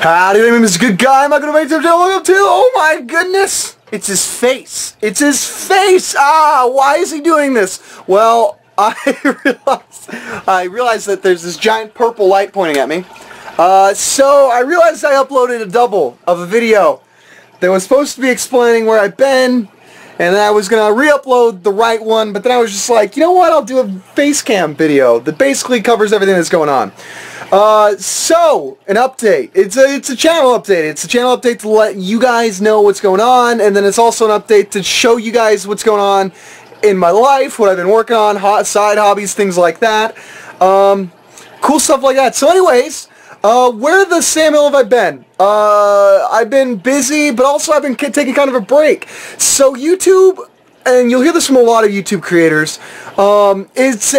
Howdy, my name is Good Guy. I'm not going to make some channel. Welcome to, oh my goodness, it's his face. It's his face. Why is he doing this? Well, I realized that there's this giant purple light pointing at me. So I realized I uploaded a double of a video that was supposed to be explaining where I've been, and then I was going to re-upload the right one, but then I was just like, you know what, I'll do a face cam video that basically covers everything that's going on. So, an update. It's a channel update. It's a channel update to let you guys know what's going on, and then it's also an update to show you guys what's going on in my life, what I've been working on, side hobbies, things like that. Cool stuff like that. So anyways, where the Sam Hill have I been? I've been busy, but also I've been taking kind of a break. So YouTube, and you'll hear this from a lot of YouTube creators, it's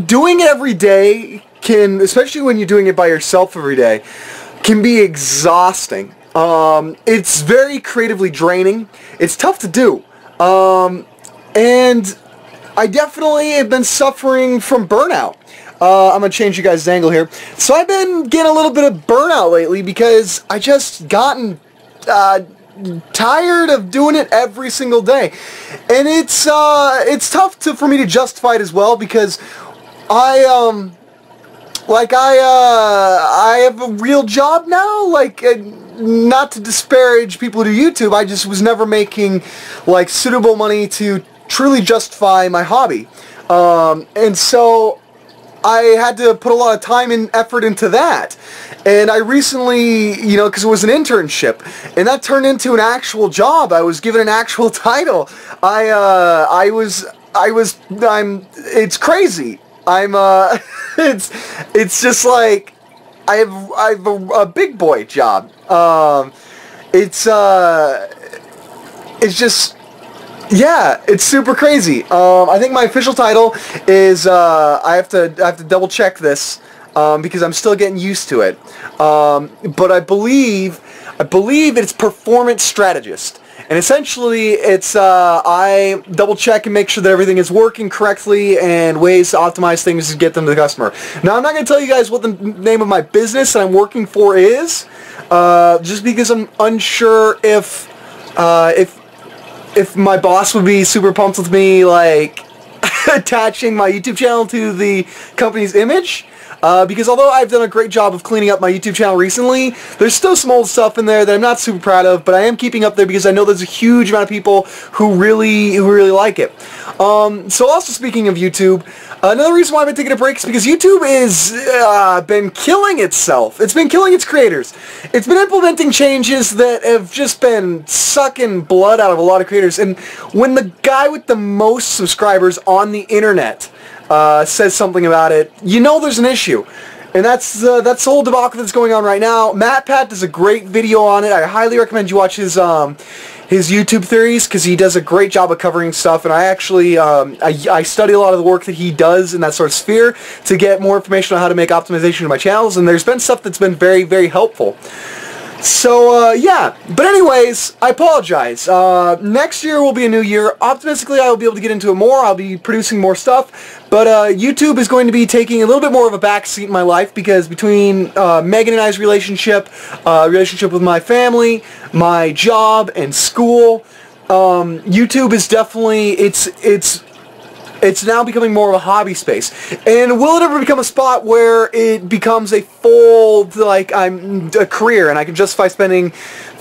doing it every day can, especially when you're doing it by yourself every day, can be exhausting. It's very creatively draining. It's tough to do. And I definitely have been suffering from burnout. I'm going to change you guys' angle here. So I've been getting a little bit of burnout lately because I just gotten tired of doing it every single day. And it's tough for me to justify it as well because I have a real job now, not to disparage people who do YouTube, I just was never making suitable money to truly justify my hobby. And so I had to put a lot of time and effort into that. And I recently, because it was an internship, and that turned into an actual job. I was given an actual title. It's crazy. It's just like, I have a big boy job. It's just, yeah, it's super crazy. I think my official title is, I have to double check this, because I'm still getting used to it. But I believe it's performance strategist. And essentially, it's, I double check and make sure that everything is working correctly and ways to optimize things to get them to the customer. Now, I'm not going to tell you guys what the name of my business that I'm working for is, just because I'm unsure if my boss would be super pumped with me, attaching my YouTube channel to the company's image. Because although I've done a great job of cleaning up my YouTube channel recently, there's still some old stuff in there that I'm not super proud of, but I am keeping up there because I know there's a huge amount of people who really like it. So also speaking of YouTube, another reason why I've been taking a break is because YouTube is been killing itself. It's been killing its creators. It's been implementing changes that have just been sucking blood out of a lot of creators. And when the guy with the most subscribers on the internet says something about it, there's an issue. And that's the whole debacle that's going on right now. MatPat does a great video on it. I highly recommend you watch his YouTube theories because he does a great job of covering stuff. And I actually, I study a lot of the work that he does in that sort of sphere to get more information on how to make optimization of my channels. And there's been stuff that's been very, very helpful. So, yeah. But anyways, I apologize. Next year will be a new year. Optimistically, I will be able to get into it more. I'll be producing more stuff. But YouTube is going to be taking a little bit more of a backseat in my life because between Megan and I's relationship with my family, my job, and school, YouTube is definitely, it's now becoming more of a hobby space. And will it ever become a spot where it becomes a full, I'm a career and I can justify spending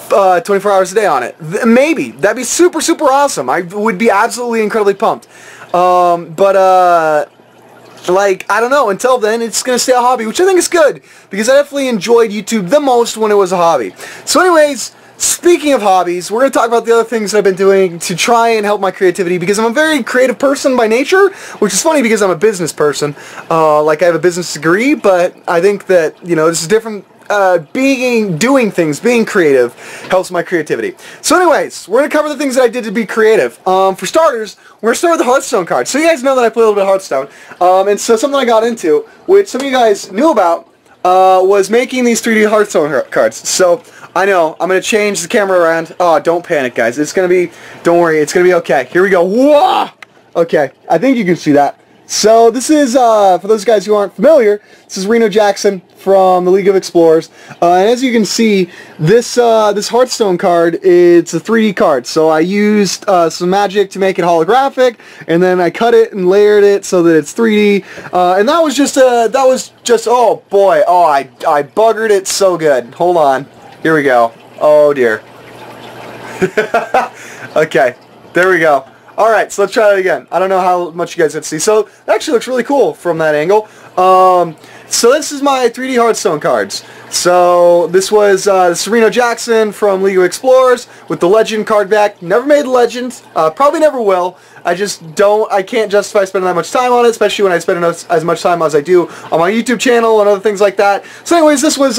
24 hours a day on it? Maybe. That'd be super, super awesome. I would be absolutely incredibly pumped. I don't know. Until then, it's going to stay a hobby, which I think is good because I definitely enjoyed YouTube the most when it was a hobby. So anyways, speaking of hobbies, we're going to talk about the other things that I've been doing to try and help my creativity because I'm a very creative person by nature, which is funny because I'm a business person. I have a business degree, but I think that, this is different. Doing things, being creative helps my creativity. So anyways, we're going to cover the things that I did to be creative. For starters, we're going to start with the Hearthstone cards. So you guys know that I play a little bit of Hearthstone. And so something I got into, which some of you guys knew about, was making these 3D Hearthstone cards. So I know, I'm going to change the camera around. Oh, don't panic, guys. It's going to be, don't worry, it's going to be okay. Here we go. Whoa! Okay, I think you can see that. So this is, for those guys who aren't familiar, this is Reno Jackson from the League of Explorers. And as you can see, this Hearthstone card, it's a 3D card. So I used some magic to make it holographic, and then I cut it and layered it so that it's 3D. And that was just, oh boy, oh, I buggered it so good. Hold on. Here we go. Oh dear. Okay, there we go. Alright, so let's try it again. I don't know how much you guys can see. So, it actually looks really cool from that angle. So this is my 3D Hearthstone cards. So, this was Reno Jackson from League of Explorers with the Legend card back. Never made the Legend. Probably never will. I can't justify spending that much time on it, especially when I spend as much time as I do on my YouTube channel and other things like that. So anyways, this was,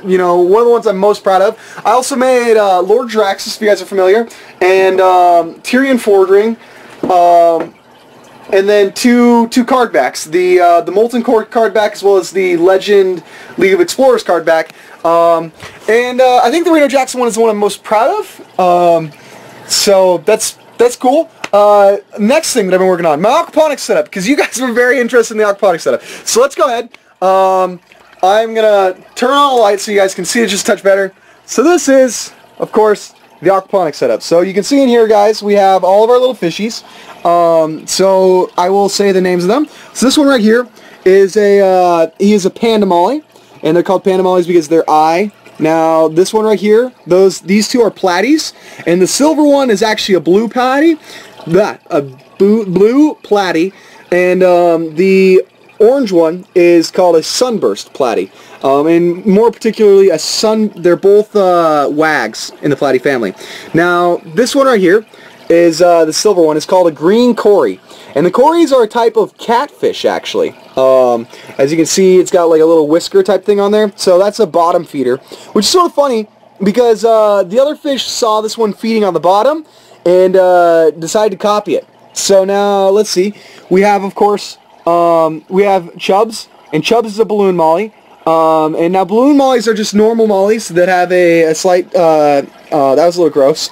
you know, one of the ones I'm most proud of. I also made Lord Draxus, if you guys are familiar, and Tyrion Fordring, and then two card backs, the Molten Core card back as well as the Legend League of Explorers card back. I think the Reno Jackson one is the one I'm most proud of. So that's cool. Next thing that I've been working on, my aquaponics setup, because you guys were very interested in the aquaponics setup. So let's go ahead. I'm going to turn on the light so you guys can see it just a touch better. So this is, of course, the aquaponics setup. So you can see in here, guys, we have all of our little fishies. So I will say the names of them. So this one right here is he is a panda molly, and they're called panda mollies because their eye. Now this one right here, these two are platies, and the silver one is actually a blue platy, blue platy, and the orange one is called a sunburst platy, and more particularly they're both wags in the platy family. Now this one right here is the silver one is called a green cory. And the cories are a type of catfish, actually. As you can see, it's got like a little whisker type thing on there. So that's a bottom feeder, which is sort of funny because the other fish saw this one feeding on the bottom and decided to copy it. So now, let's see. We have, of course, we have Chubbs, and Chubbs is a balloon molly. And now balloon mollies are just normal mollies that have a slight, that was a little gross,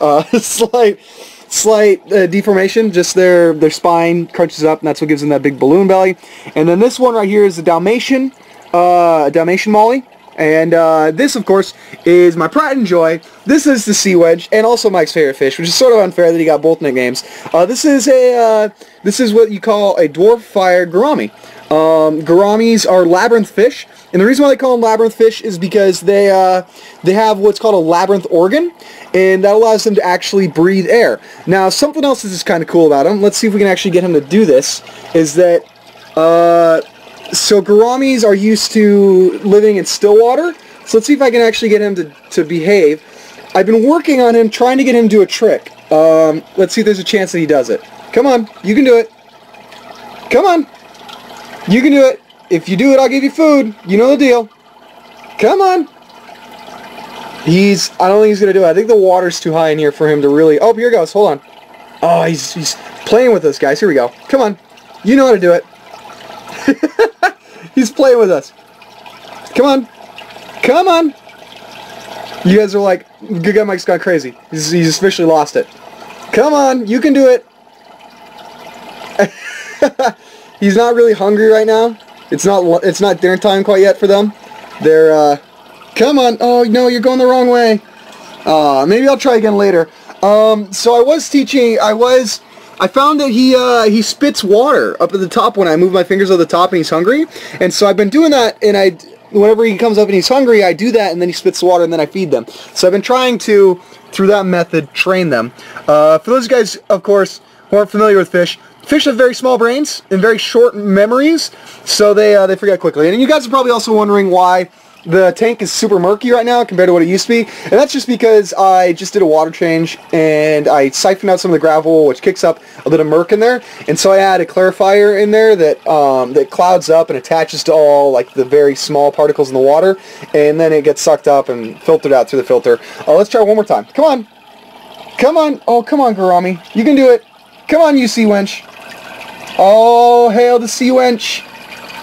slight deformation, just their spine crunches up, and that's what gives them that big balloon belly. And then this one right here is the Dalmatian molly, and this, of course, is my pride and joy. This is the sea wedge, and also Mike's favorite fish, which is sort of unfair that he got both nicknames. This is what you call a dwarf fire gourami. Gouramis are labyrinth fish, and the reason why they call them labyrinth fish is because they have what's called a labyrinth organ, and that allows them to actually breathe air. Now, something else that's kind of cool about him, let's see if we can actually get him to do this, is that, so gouramis are used to living in still water, so let's see if I can actually get him to behave. I've been working on him, trying to get him to do a trick. Let's see if there's a chance that he does it. Come on, you can do it. Come on. You can do it. If you do it, I'll give you food. You know the deal. Come on. I don't think he's going to do it. I think the water's too high in here for him to really... Oh, here he goes. Hold on. Oh, he's playing with us, guys. Here we go. Come on. You know how to do it. He's playing with us. Come on. Come on. You guys are like, Good Guy Mike's gone crazy. He's officially lost it. Come on. You can do it. He's not really hungry right now. It's not dinner time quite yet for them. They're, come on. Oh, no, you're going the wrong way. Maybe I'll try again later. So I was teaching, I found that he spits water up at the top when I move my fingers over the top and he's hungry. And so I've been doing that, and whenever he comes up and he's hungry, I do that, and then he spits the water, and then I feed them. So I've been trying to, through that method, train them. For those guys, of course, who aren't familiar with fish, fish have very small brains and very short memories, so they forget quickly. And you guys are probably also wondering why the tank is super murky right now compared to what it used to be, and that's just because I just did a water change and I siphoned out some of the gravel, which kicks up a bit of murk in there, and so I add a clarifier in there that clouds up and attaches to all like the very small particles in the water, and then it gets sucked up and filtered out through the filter. Let's try one more time. Come on. Come on. Oh, come on, Gourami. You can do it. Come on, you sea wench. Oh, hail the sea wench.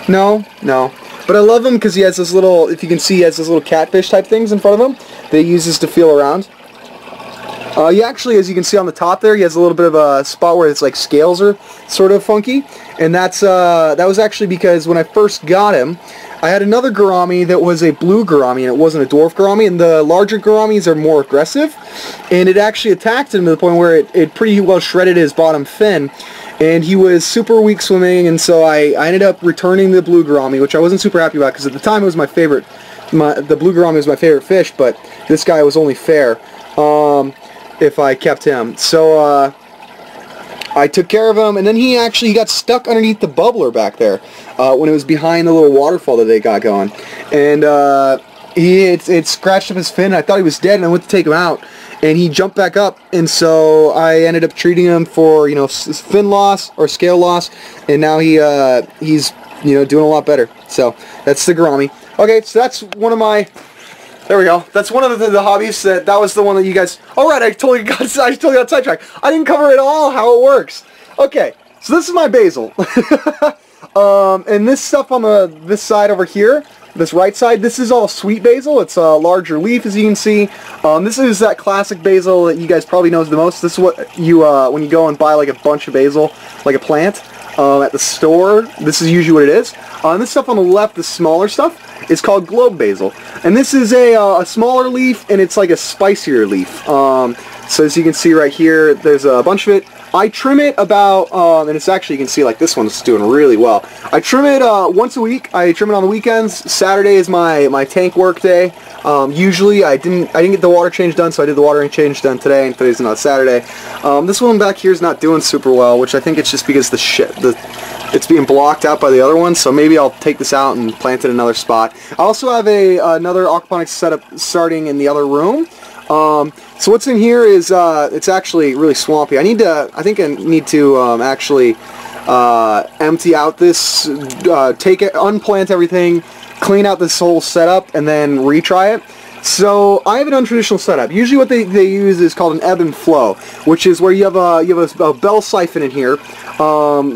No, no. But I love him because he has this little, if you can see, he has those little catfish type things in front of him that he uses to feel around. He actually, as you can see on the top there, he has a little bit of a spot where it's like scales are sort of funky, and that was actually because when I first got him, I had another gourami that was a blue gourami, and it wasn't a dwarf gourami, and the larger gouramis are more aggressive, and it actually attacked him to the point where it pretty well shredded his bottom fin, and he was super weak swimming, and so I ended up returning the blue gourami, which I wasn't super happy about, because at the time it was my favorite, the blue gourami was my favorite fish, but this guy was only fair if I kept him. So I took care of him, and then he got stuck underneath the bubbler back there when it was behind the little waterfall that they got going, and it scratched up his fin. I thought he was dead, and I went to take him out, and he jumped back up, and so I ended up treating him for fin loss or scale loss, and now he's doing a lot better. So that's the gourami. Okay, so that's one of my. There we go. That's one of the hobbies that was the one that you guys. All right, I totally got sidetracked. I didn't cover at all how it works. Okay, so this is my basil, and this stuff on this side over here, this right side, this is all sweet basil. It's a larger leaf, as you can see. This is that classic basil that you guys probably know the most. This is what you when you go and buy like a bunch of basil, like a plant. At the store, this is usually what it is. And this stuff on the left, the smaller stuff, is called globe basil. And this is a smaller leaf, and it's like a spicier leaf. So as you can see right here, there's a bunch of it. I trim it about, and it's actually, you can see like this one's doing really well. I trim it once a week. I trim it on the weekends. Saturday is my tank work day. Usually I didn't get the water change done, so I did the watering change done today, and today's not Saturday. This one back here is not doing super well, which I think it's just because it's being blocked out by the other one, so maybe I'll take this out and plant it in another spot. I also have another aquaponics setup starting in the other room. So what's in here is it's actually really swampy. I think I need to actually empty out this, unplant everything, clean out this whole setup, and then retry it. So I have an untraditional setup. Usually what they use is called an ebb and flow, which is where you have a bell siphon in here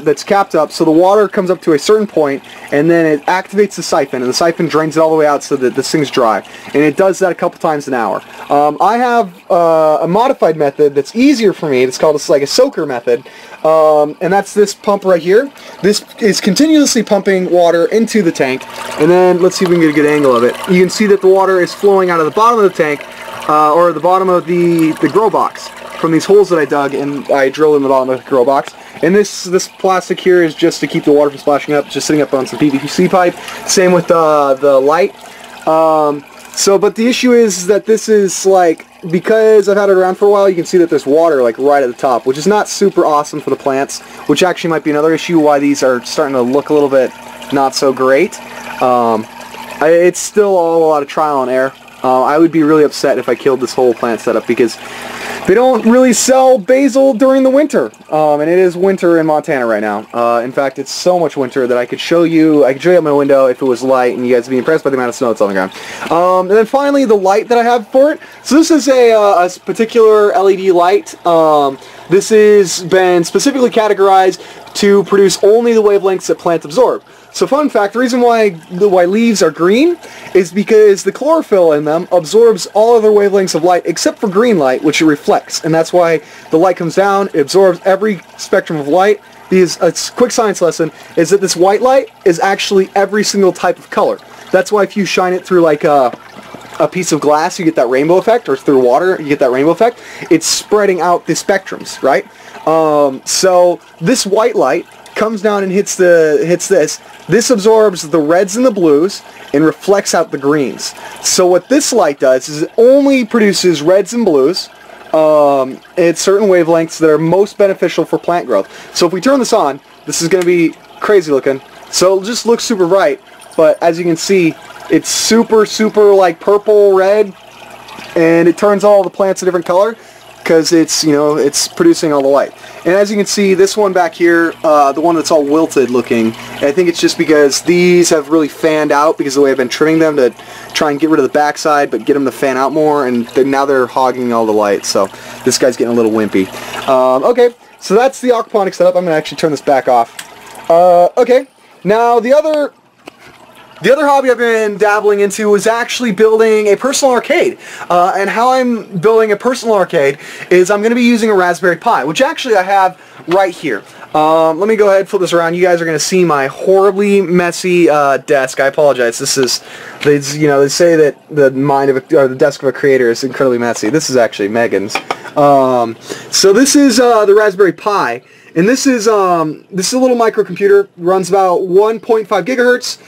that's capped up, so the water comes up to a certain point, and then it activates the siphon, and the siphon drains it all the way out so that this thing's dry. And it does that a couple times an hour. I have a modified method that's easier for me. It's called like a soaker method, and that's this pump right here. This is continuously pumping water into the tank, and then let's see if we can get a good angle of it. You can see that the water is flowing out of the bottom of the tank, or the bottom of the grow box, from these holes that I dug and I drilled in the bottom of the grow box. And this plastic here is just to keep the water from splashing up, just sitting up on some PVC pipe. Same with the light. But the issue is that this is like, because I've had it around for a while, you can see that there's water like right at the top, which is not super awesome for the plants, which actually might be another issue why these are starting to look a little bit not so great. It's still all a lot of trial and error. I would be really upset if I killed this whole plant setup, because they don't really sell basil during the winter, and it is winter in Montana right now. In fact, it's so much winter that I could show you out my window if it was light, and you guys would be impressed by the amount of snow that's on the ground. And then finally, the light that I have for it. So this is a particular LED light. This has been specifically categorized to produce only the wavelengths that plants absorb. So fun fact, the reason why leaves are green is because the chlorophyll in them absorbs all other wavelengths of light except for green light, which it reflects. And that's why the light comes down, it absorbs every spectrum of light. Because a quick science lesson is that this white light is actually every single type of color. That's why if you shine it through like a piece of glass, you get that rainbow effect, or through water, you get that rainbow effect. It's spreading out the spectrums, right? So this white light comes down and hits this. This absorbs the reds and the blues and reflects out the greens. So what this light does is it only produces reds and blues at certain wavelengths that are most beneficial for plant growth. So if we turn this on, this is going to be crazy looking. So it'll just look super bright, but as you can see, it's super like purple, red, and it turns all the plants a different color because it's, it's producing all the light. And as you can see, this one back here, the one that's all wilted looking, I think it's just because these have really fanned out because of the way I've been trimming them to try and get rid of the backside, but get them to fan out more, and now they're hogging all the light. So this guy's getting a little wimpy. Okay, so that's the aquaponics setup. I'm going to actually turn this back off. Okay, now the other The other hobby I've been dabbling into is actually building a personal arcade. And how I'm building a personal arcade is I'm going to be using a Raspberry Pi, which actually I have right here. Let me go ahead and flip this around. You guys are going to see my horribly messy desk. I apologize. This is, they say that the mind of or the desk of a creator is incredibly messy. This is actually Megan's. So this is the Raspberry Pi. And this is a little microcomputer. Runs about 1.5 gigahertz.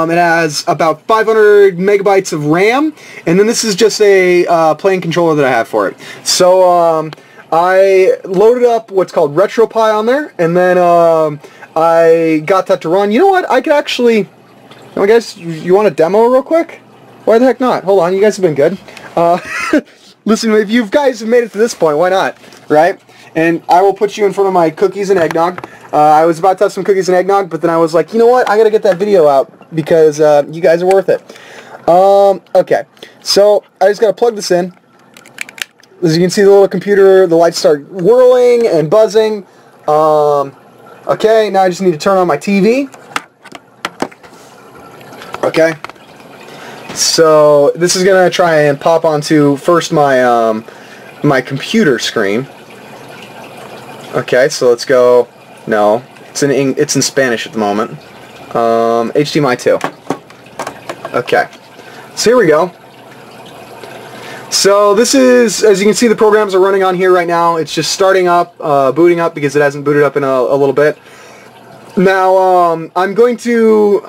It has about 500 megabytes of RAM, and then this is just a playing controller that I have for it. So I loaded up what's called RetroPie on there, and then I got that to run. You know what? I could actually. I guess you want a demo real quick? Why the heck not? Hold on, you guys have been good. Listen, if you guys have made it to this point, why not? Right? And I will put you in front of my cookies and eggnog. I was about to have some cookies and eggnog, but then I was like, you know what? I gotta get that video out because you guys are worth it. Okay, so I just gotta plug this in. As you can see, the little computer, the lights start whirling and buzzing. Okay, now I just need to turn on my TV. Okay, so this is gonna try and pop onto first my my computer screen. Okay, so let's go. No, it's in Spanish at the moment. HDMI 2. Okay, so here we go. So this is, as you can see, the programs are running on here right now. It's just starting up, booting up because it hasn't booted up in a little bit. Now, I'm going to,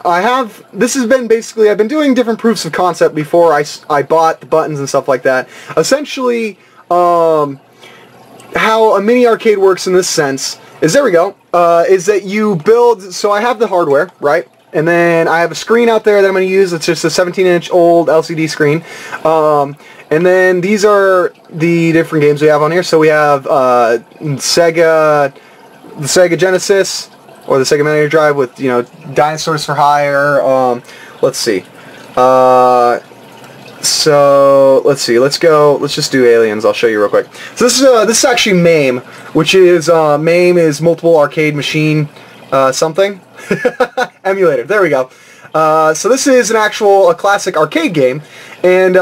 this has been basically, I've been doing different proofs of concept before I bought the buttons and stuff like that. Essentially, how a mini arcade works in this sense is, there we go, is that you build, so I have the hardware, right? And then I have a screen out there that I'm going to use. It's just a 17-inch old LCD screen. And then these are the different games we have on here. So we have the Sega Genesis, or the Sega Mega Drive with, Dinosaurs for Hire. Let's see. So let's see. Let's just do Aliens. I'll show you real quick. So this is actually MAME, which is MAME is Multiple Arcade Machine something emulator. There we go. So this is a classic arcade game, and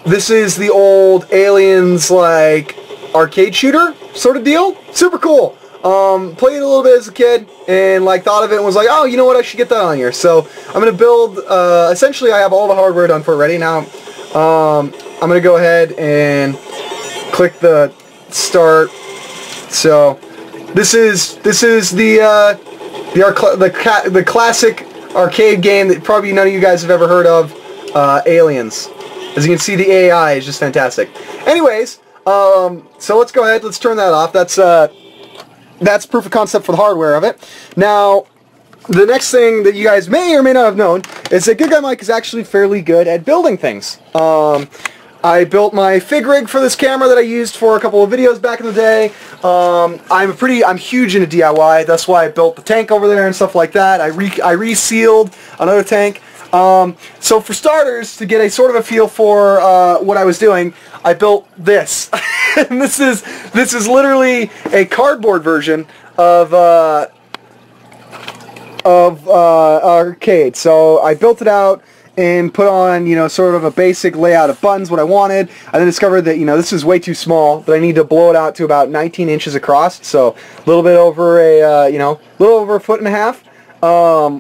this is the old Aliens like arcade shooter sort of deal. Super cool. Played it a little bit as a kid, and thought of it and was like, oh, you know what, I should get that on here. So I'm gonna build. Essentially, I have all the hardware done for it ready now. I'm gonna go ahead and click the start. So this is the classic arcade game that probably none of you guys have ever heard of, Aliens. As you can see, the AI is just fantastic. Anyways, so let's go ahead. Let's turn that off. That's proof of concept for the hardware of it. Now, the next thing that you guys may or may not have known is that Good Guy Mike is actually fairly good at building things. I built my fig rig for this camera that I used for a couple of videos back in the day. I'm huge into DIY. That's why I built the tank over there and stuff like that. I resealed another tank. So for starters, to get a sort of a feel for what I was doing, I built this. And this is literally a cardboard version of arcade. So I built it out and put on, sort of a basic layout of buttons, what I wanted. I then discovered that, this is way too small, that I need to blow it out to about 19 inches across, so a little bit over a, little over 1.5 feet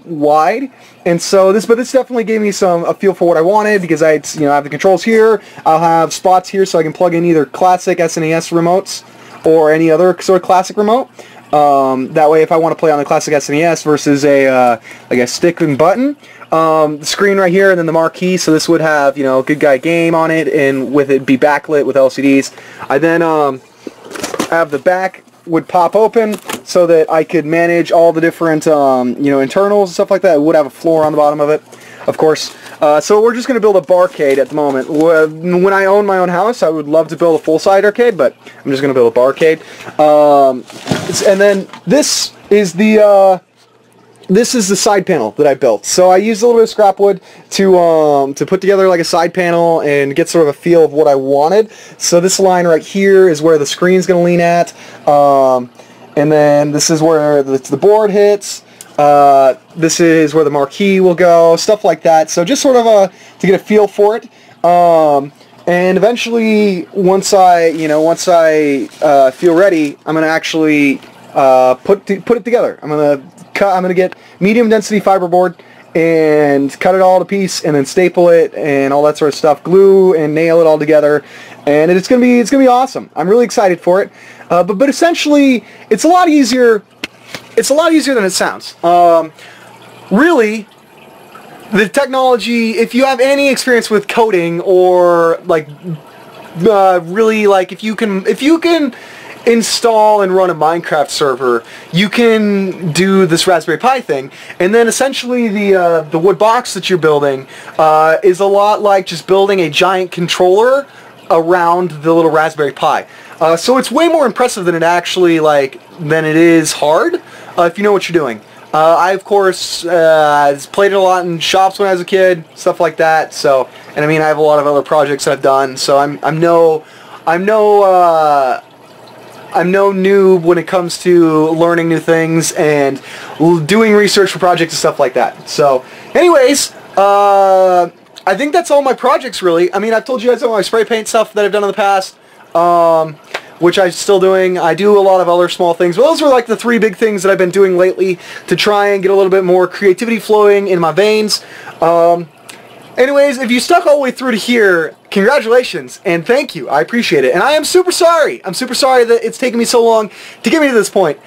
wide. And so this definitely gave me a feel for what I wanted, because I have the controls here. I'll have spots here so I can plug in either classic SNES remotes or any other sort of classic remote. That way, if I want to play on the classic SNES versus a stick and button, the screen right here and then the marquee. So this would have Good Guy Game on it, and with it be backlit with LCDs. I then have the back would pop open so that I could manage all the different internals and stuff like that. It would have a floor on the bottom of it, of course. So we're just going to build a barcade at the moment. When I own my own house, I would love to build a full-side arcade, but I'm just going to build a barcade. And then this is the side panel that I built. So I used a little bit of scrap wood to put together like a side panel and get sort of a feel of what I wanted. So this line right here is where the screen's going to lean at. And then this is where the board hits. This is where the marquee will go, stuff like that. So just sort of to get a feel for it. And eventually, once I feel ready, I'm gonna actually put it together. I'm gonna get medium density fiberboard and cut it all to piece, and then staple it and all that sort of stuff, glue and nail it all together, and it's gonna be awesome. I'm really excited for it. But essentially, it's a lot easier. It's a lot easier than it sounds. Really, the technology, if you have any experience with coding or like really like if you can install and run a Minecraft server, you can do this Raspberry Pi thing, and then essentially the wood box that you're building is a lot like just building a giant controller around the little Raspberry Pi. So it's way more impressive than it actually than it is hard if you know what you're doing. I of course played it a lot in shops when I was a kid, stuff like that. So, and I mean I have a lot of other projects that I've done. So I'm no noob when it comes to learning new things and doing research for projects and stuff like that. So, anyways, I think that's all my projects really. I mean, I've told you guys all my spray paint stuff that I've done in the past, which I'm still doing. I do a lot of other small things, but those were like the 3 big things that I've been doing lately to try and get a little bit more creativity flowing in my veins. Anyways, if you stuck all the way through to here, congratulations and thank you. I appreciate it. And I am super sorry. I'm super sorry that it's taken me so long to get me to this point.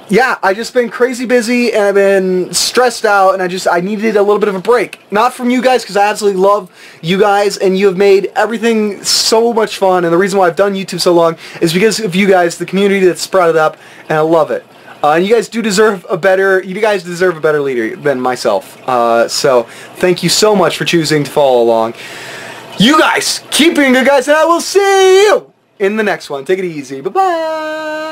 Yeah, I've just been crazy busy and I've been stressed out, and I needed a little bit of a break. Not from you guys, because I absolutely love you guys and you have made everything so much fun, and the reason why I've done YouTube so long is because of you guys, the community that's spread it up, and I love it. And you guys deserve a better leader than myself. So thank you so much for choosing to follow along. You guys keep being good guys, and I will see you in the next one. Take it easy. Bye-bye.